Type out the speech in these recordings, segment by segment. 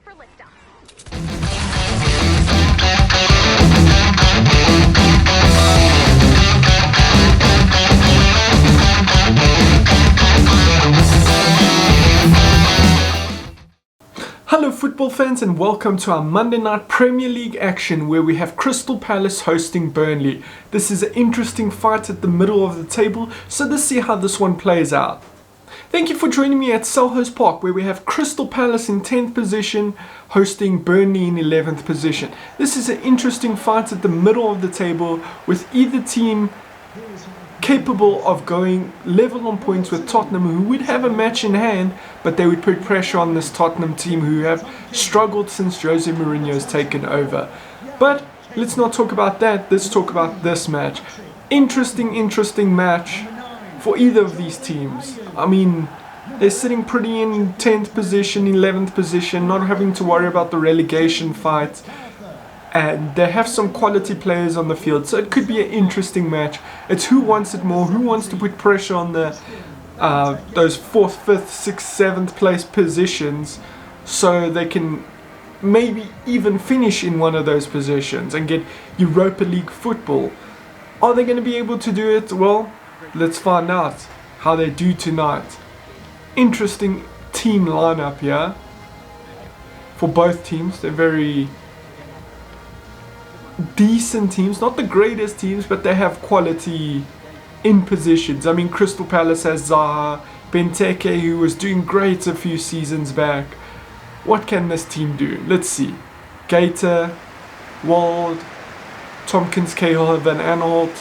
prepare for liftoff. Hello football fans and welcome to our Monday night Premier League action where we have Crystal Palace hosting Burnley. This is an interesting fight at the middle of the table, so let's see how this one plays out. Thank you for joining me at Selhurst Park where we have Crystal Palace in 10th position hosting Burnley in 11th position. This is an interesting fight at the middle of the table with either team capable of going level on points with Tottenham, who would have a match in hand, but they would put pressure on this Tottenham team who have struggled since Jose Mourinho has taken over. But let's not talk about that, let's talk about this match. Interesting match for either of these teams. I mean, they're sitting pretty in 10th position, 11th position, not having to worry about the relegation fight. And they have some quality players on the field, so it could be an interesting match. It's who wants it more, who wants to put pressure on the those 4th, 5th, 6th, 7th place positions, so they can maybe even finish in one of those positions and get Europa League football. Are they going to be able to do it? Well, let's find out how they do tonight. Interesting team lineup here for both teams. They're very decent teams, not the greatest teams, but they have quality in positions. I mean, Crystal Palace has Zaha, Benteke, who was doing great a few seasons back. What can this team do? Let's see. Gator, Wald, Tompkins, Cahill, Van Aanholt,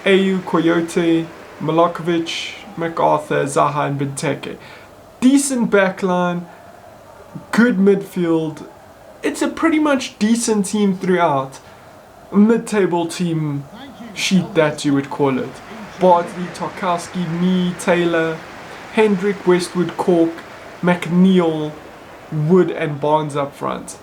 Ayew, Coyote, Milokovic, McCarthy, Zaha and Benteke. Decent backline, good midfield. It's a pretty much decent team throughout. Mid-table team sheet, that you would call it. Bardsley, Tarkowski, Nee, Taylor, Hendrick, Westwood, Cork, McNeil, Wood and Barnes up front.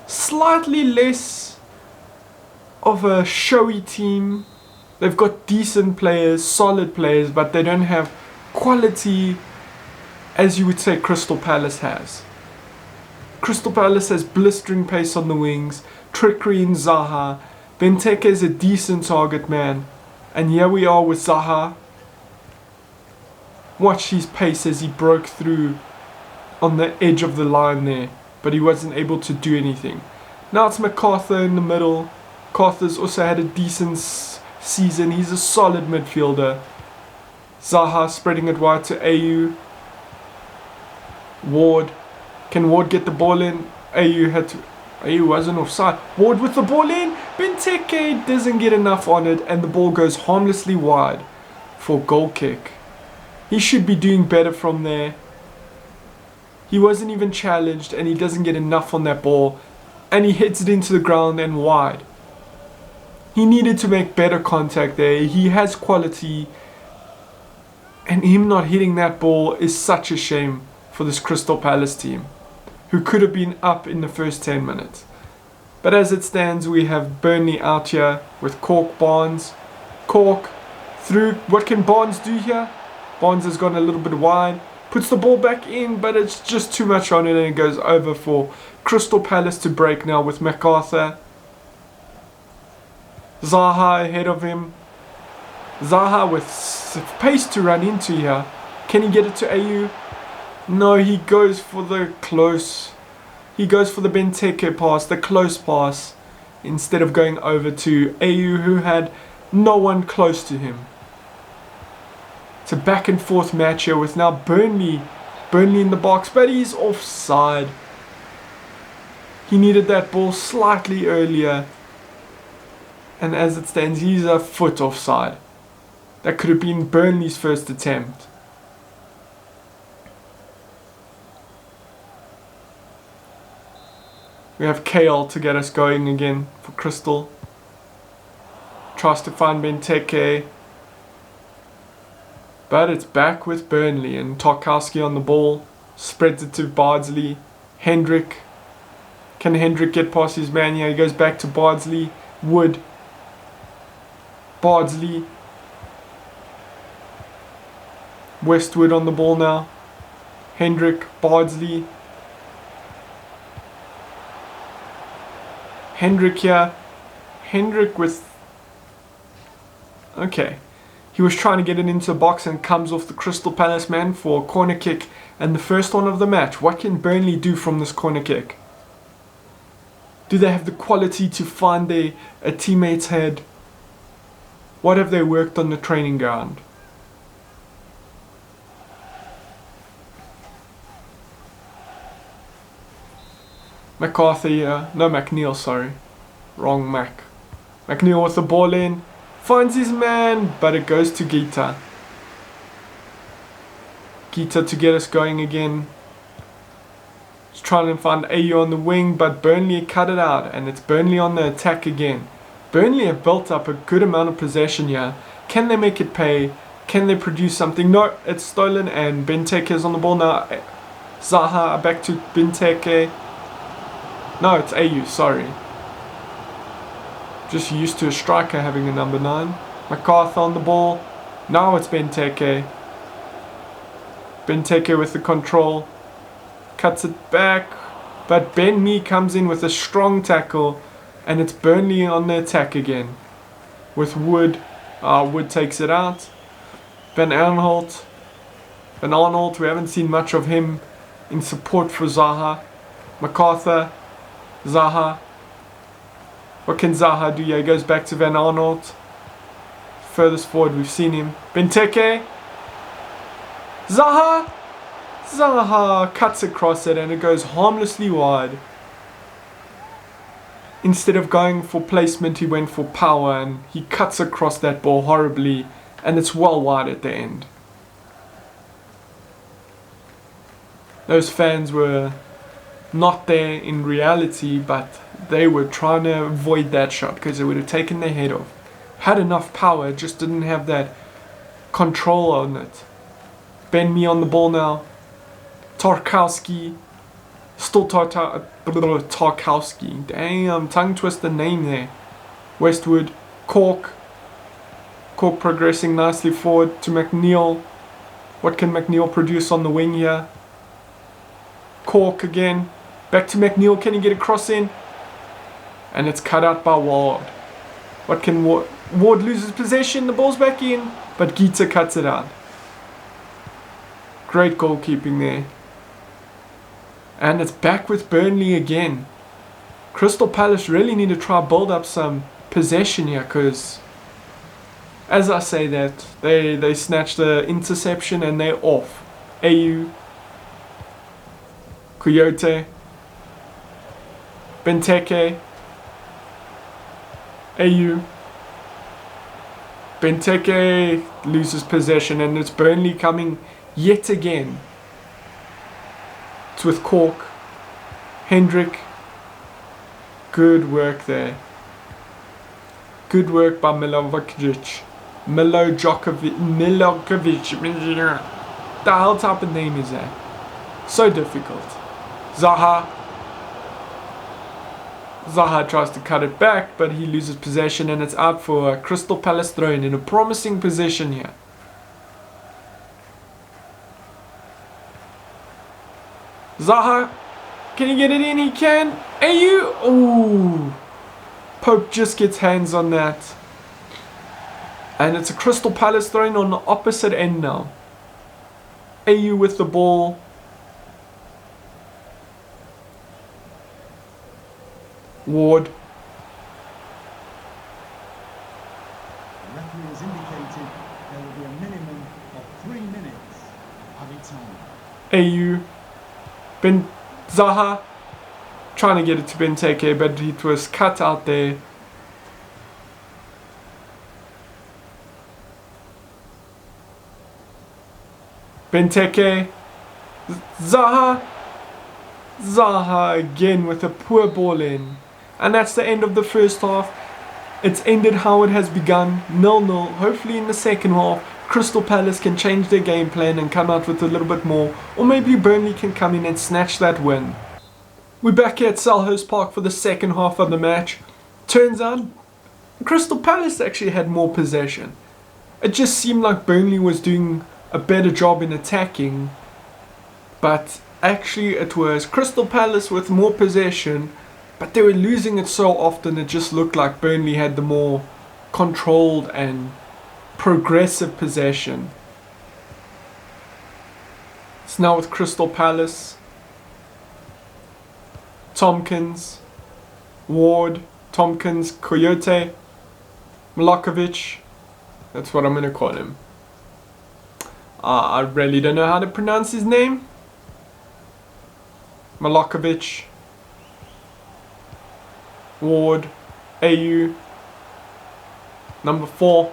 Slightly less of a showy team. They've got decent players, solid players, but they don't have quality as you would say Crystal Palace has. Crystal Palace has blistering pace on the wings, trickery in Zaha. Benteke is a decent target man. And here we are with Zaha. Watch his pace as he broke through on the edge of the line there, but he wasn't able to do anything. Now it's McCarthy in the middle. McCarthy's also had a decent season. He's a solid midfielder. Zaha spreading it wide to Ayew. Ward. Can Ward get the ball in? Ayew wasn't offside. Ward with the ball in. Benteke doesn't get enough on it and the ball goes harmlessly wide for goal kick. He should be doing better from there. He wasn't even challenged and he doesn't get enough on that ball and he hits it into the ground and wide. He needed to make better contact there. He has quality and him not hitting that ball is such a shame for this Crystal Palace team, who could have been up in the first 10 minutes. But as it stands, we have Burnley out here with Cork, Barnes. Cork through. What can Barnes do here? Barnes has gone a little bit wide. Puts the ball back in, but it's just too much on it and it goes over for Crystal Palace to break now with MacArthur. Zaha ahead of him. Zaha with pace to run into here. Can he get it to Ayew? No, he goes for the close. He goes for the Benteke pass, the close pass, instead of going over to Ayew, who had no one close to him. It's a back and forth match here with now Burnley in the box, but he's offside. He needed that ball slightly earlier, and as it stands, he's a foot offside. That could have been Burnley's first attempt. We have Kale to get us going again for Crystal. Tries to find Benteke. But it's back with Burnley and Tarkowski on the ball. Spreads it to Bardsley. Hendrick. Can Hendrick get past his man here? He goes back to Bardsley. Wood. Bardsley. Westwood on the ball now. Hendrick. Bardsley. Hendrick here. Hendrick with... Okay. He was trying to get it into the box and comes off the Crystal Palace man for a corner kick. And the first one of the match. What can Burnley do from this corner kick? Do they have the quality to find a teammate's head? What have they worked on the training ground? McCarthy here. No, McNeil, sorry. Wrong Mac. McNeil with the ball in. Finds his man, but it goes to Gita. Gita to get us going again. He's trying to find AU on the wing, but Burnley cut it out, and it's Burnley on the attack again. Burnley have built up a good amount of possession here. Can they make it pay? Can they produce something? No, it's stolen, and Benteke is on the ball now. Zaha back to Benteke. No, it's AU, sorry. Just used to a striker having a number 9. McCarthy on the ball. Now it's Benteke. Benteke with the control. Cuts it back. But Ben Mee comes in with a strong tackle. And it's Burnley on the attack again. With Wood. Wood takes it out. Van Aanholt. We haven't seen much of him in support for Zaha. McCarthy. Zaha. What can Zaha do? Yeah, he goes back to Van Aanholt. Furthest forward we've seen him. Benteke. Zaha. Zaha cuts across it and it goes harmlessly wide. Instead of going for placement, he went for power and he cuts across that ball horribly and it's well wide at the end. Those fans were not there in reality, but they were trying to avoid that shot because it would have taken their head off. Had enough power, just didn't have that control on it. Ben Mee on the ball now. Tarkowski. Still Tarkowski. Damn, tongue twister name there. Westwood. Cork. Cork progressing nicely forward to McNeil. What can McNeil produce on the wing here? Cork again. Back to McNeil. Can he get a cross in? And it's cut out by Ward. What can Ward? Ward loses possession. The ball's back in. But Gita cuts it out. Great goalkeeping there. And it's back with Burnley again. Crystal Palace really need to try build up some possession here, because as I say that, they snatched the interception and they're off. AU. Coyote. Benteke. AU. Benteke loses possession and it's Burnley coming yet again. It's with Cork. Hendrick. Good work there. Good work by Milojovic. The hell type of name is that? So difficult. Zaha. Zaha tries to cut it back, but he loses possession and it's out for a Crystal Palace throw-in in a promising position here. Zaha, can he get it in? He can. AU. Ooh. Pope just gets hands on that. And it's a Crystal Palace throw-in on the opposite end now. AU with the ball. Ward. The referee has indicated there will be a minimum of 3 minutes added time. AU. Zaha trying to get it to Benteke, but it was cut out there. Benteke. Zaha. Zaha again with a poor ball in. And that's the end of the first half. It's ended how it has begun, 0-0. Hopefully in the second half, Crystal Palace can change their game plan and come out with a little bit more. Or maybe Burnley can come in and snatch that win. We're back here at Selhurst Park for the second half of the match. Turns out, Crystal Palace actually had more possession. It just seemed like Burnley was doing a better job in attacking. But actually it was Crystal Palace with more possession, But they were losing it so often, it just looked like Burnley had the more controlled and progressive possession. It's now with Crystal Palace. Tompkins, Ward, Tompkins, Coyote, Milokovic. That's what I'm going to call him. I really don't know how to pronounce his name. Milokovic, Ward, AU, number 4.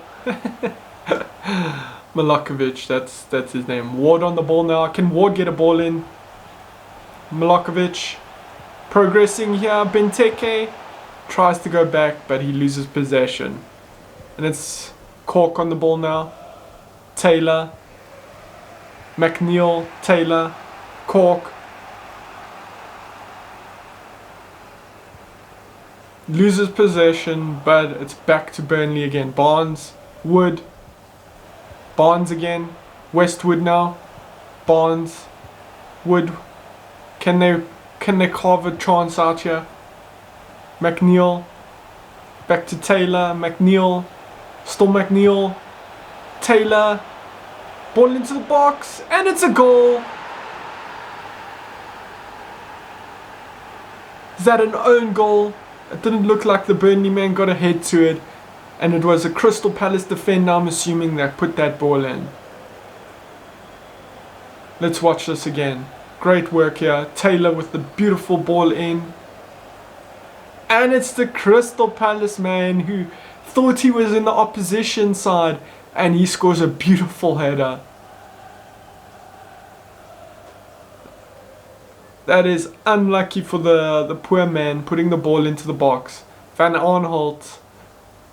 Milokovic, that's his name. Ward on the ball now. Can Ward get a ball in? Milokovic progressing here. Benteke tries to go back, but he loses possession. And it's Cork on the ball now. Taylor, McNeil, Taylor, Cork. Loses possession, but it's back to Burnley again. Barnes, Wood, Barnes again, Westwood now, Barnes, Wood. Can they carve a chance out here? McNeil, back to Taylor, McNeil, still McNeil, Taylor, ball into the box, and it's a goal. Is that an own goal? It didn't look like the Burnley man got a head to it. And it was a Crystal Palace defender, I'm assuming, that put that ball in. Let's watch this again. Great work here. Taylor with the beautiful ball in. And it's the Crystal Palace man who thought he was in the opposition side. And he scores a beautiful header. That is unlucky for the poor man putting the ball into the box. Van Aanholt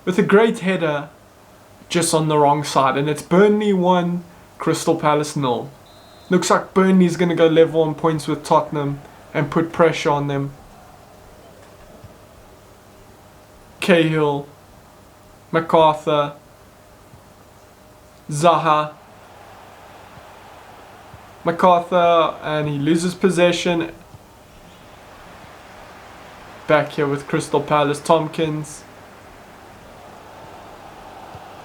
with a great header, just on the wrong side. And it's Burnley 1, Crystal Palace 0. Looks like Burnley's going to go level on points with Tottenham and put pressure on them. Cahill, MacArthur, Zaha. MacArthur, and he loses possession. Back here with Crystal Palace, Tompkins,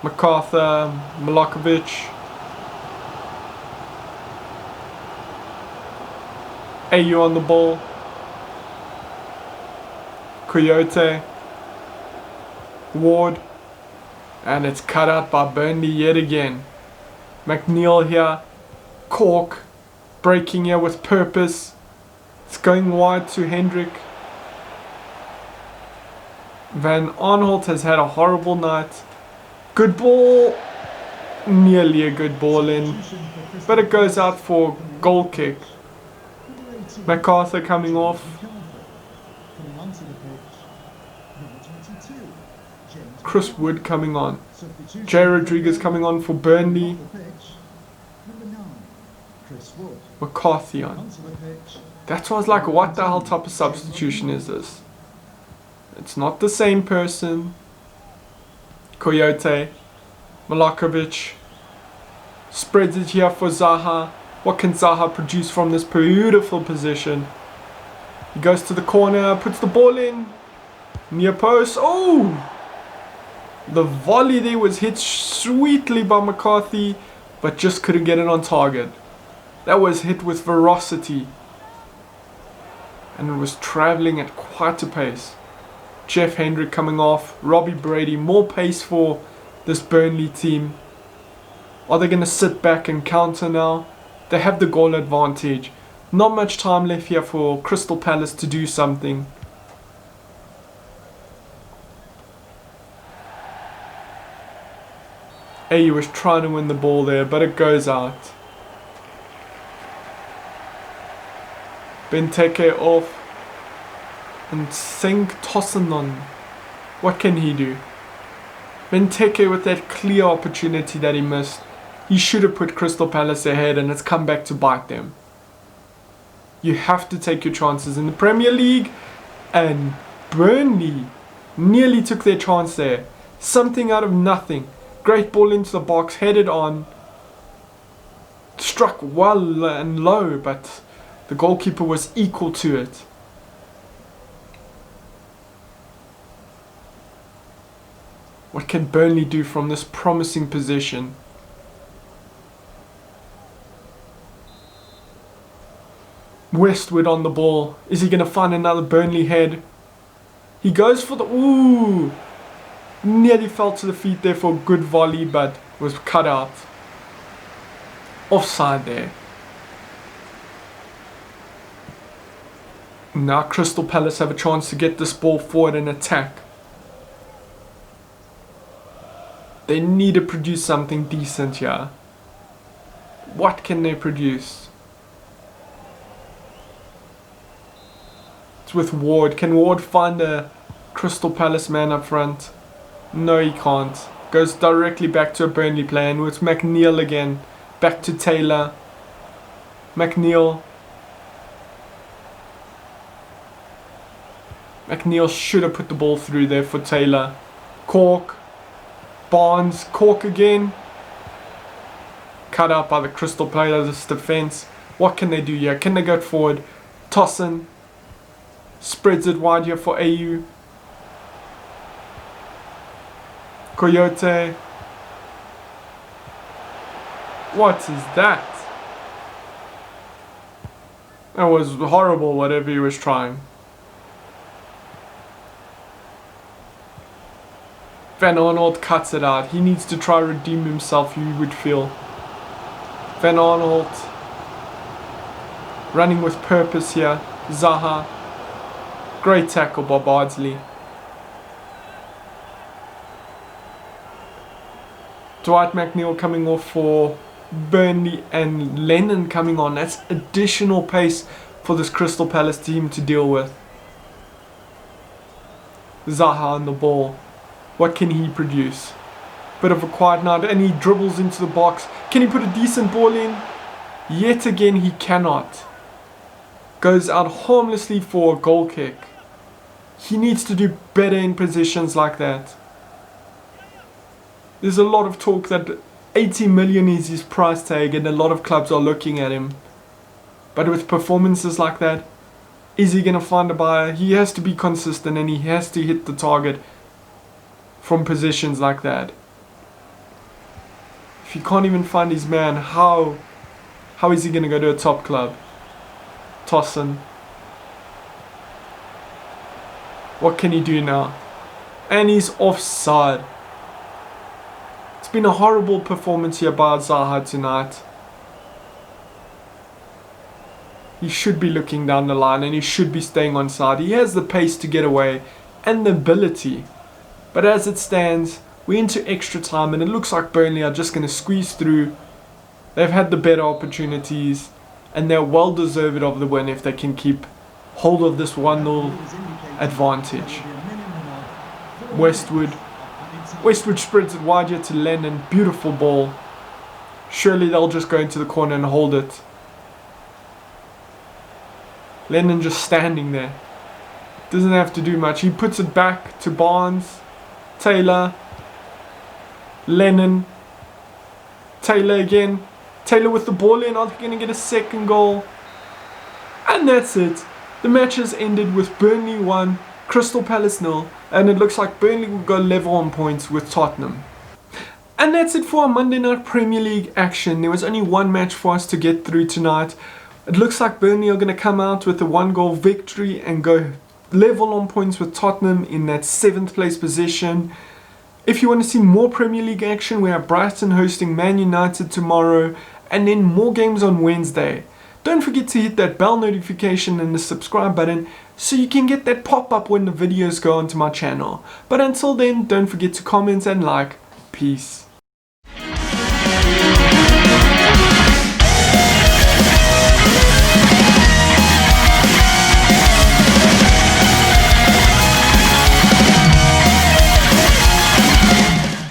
MacArthur, Milokovic, AU on the ball, Coyote, Ward, and it's cut out by Burnley yet again. McNeil here, Cork, breaking here with purpose. It's going wide to Hendrick. Van Aanholt has had a horrible night. Good ball, nearly a good ball in, but it goes out for goal kick. MacArthur coming off. Chris Wood coming on. Jay Rodriguez coming on for Burnley. McCarthy on. That's why I was like, what the hell type of substitution is this? It's not the same person. Coyote, Milokovic spreads it here for Zaha. What can Zaha produce from this beautiful position? He goes to the corner, puts the ball in. Near post. Oh! The volley there was hit sweetly by McCarthy, but just couldn't get it on target. That was hit with ferocity. And it was travelling at quite a pace. Jeff Hendrick coming off. Robbie Brady, more pace for this Burnley team. Are they going to sit back and counter now? They have the goal advantage. Not much time left here for Crystal Palace to do something. He was trying to win the ball there, but it goes out. Benteke off. And Singh Tossanon. What can he do? Benteke with that clear opportunity that he missed. He should have put Crystal Palace ahead, and it's come back to bite them. You have to take your chances in the Premier League. And Burnley nearly took their chance there. Something out of nothing. Great ball into the box, headed on. Struck well and low, but the goalkeeper was equal to it. What can Burnley do from this promising position? Westwood on the ball. Is he going to find another Burnley head? He goes for the... Ooh! Nearly fell to the feet there for a good volley, but was cut out. Offside there. Now Crystal Palace have a chance to get this ball forward and attack. They need to produce something decent here. What can they produce? It's with Ward. Can Ward find a Crystal Palace man up front? No, he can't. Goes directly back to a Burnley player, and with McNeil again. Back to Taylor. McNeil. McNeil should have put the ball through there for Taylor. Cork. Barnes. Cork again. Cut out by the Crystal Palace defense. What can they do here? Can they go forward? Tossin. Spreads it wide here for AU. Coyote. What is that? That was horrible, whatever he was trying. Van Arnold cuts it out. He needs to try redeem himself, you would feel. Van Arnold running with purpose here. Zaha. Great tackle by Bardsley. Dwight McNeil coming off for Burnley and Lennon coming on. That's additional pace for this Crystal Palace team to deal with. Zaha on the ball. What can he produce? Bit of a quiet night, and he dribbles into the box. Can he put a decent ball in? Yet again he cannot. Goes out harmlessly for a goal kick. He needs to do better in positions like that. There's a lot of talk that 80 million is his price tag and a lot of clubs are looking at him. But with performances like that, is he going to find a buyer? He has to be consistent and he has to hit the target from positions like that. If he can't even find his man, how is he going to go to a top club? Tossin. What can he do now? And he's offside. It's been a horrible performance here by Zaha tonight. He should be looking down the line and he should be staying on side. He has the pace to get away and the ability. But as it stands, we're into extra time and it looks like Burnley are just going to squeeze through. They've had the better opportunities and they're well deserved of the win if they can keep hold of this 1-0 advantage. Westwood spreads it wide here to Lennon. Beautiful ball. Surely they'll just go into the corner and hold it. Lennon just standing there. Doesn't have to do much. He puts it back to Barnes. Taylor. Lennon. Taylor again. Taylor with the ball in. Are they going to get a second goal? And that's it. The match has ended with Burnley 1, Crystal Palace 0, and it looks like Burnley will go level on points with Tottenham. And that's it for our Monday Night Premier League action. There was only one match for us to get through tonight. It looks like Burnley are going to come out with a 1-goal victory and go level on points with Tottenham in that 7th place position. If you want to see more Premier League action, we have Brighton hosting Man United tomorrow and then more games on Wednesday. Don't forget to hit that bell notification and the subscribe button so you can get that pop-up when the videos go onto my channel. But until then, don't forget to comment and like. Peace.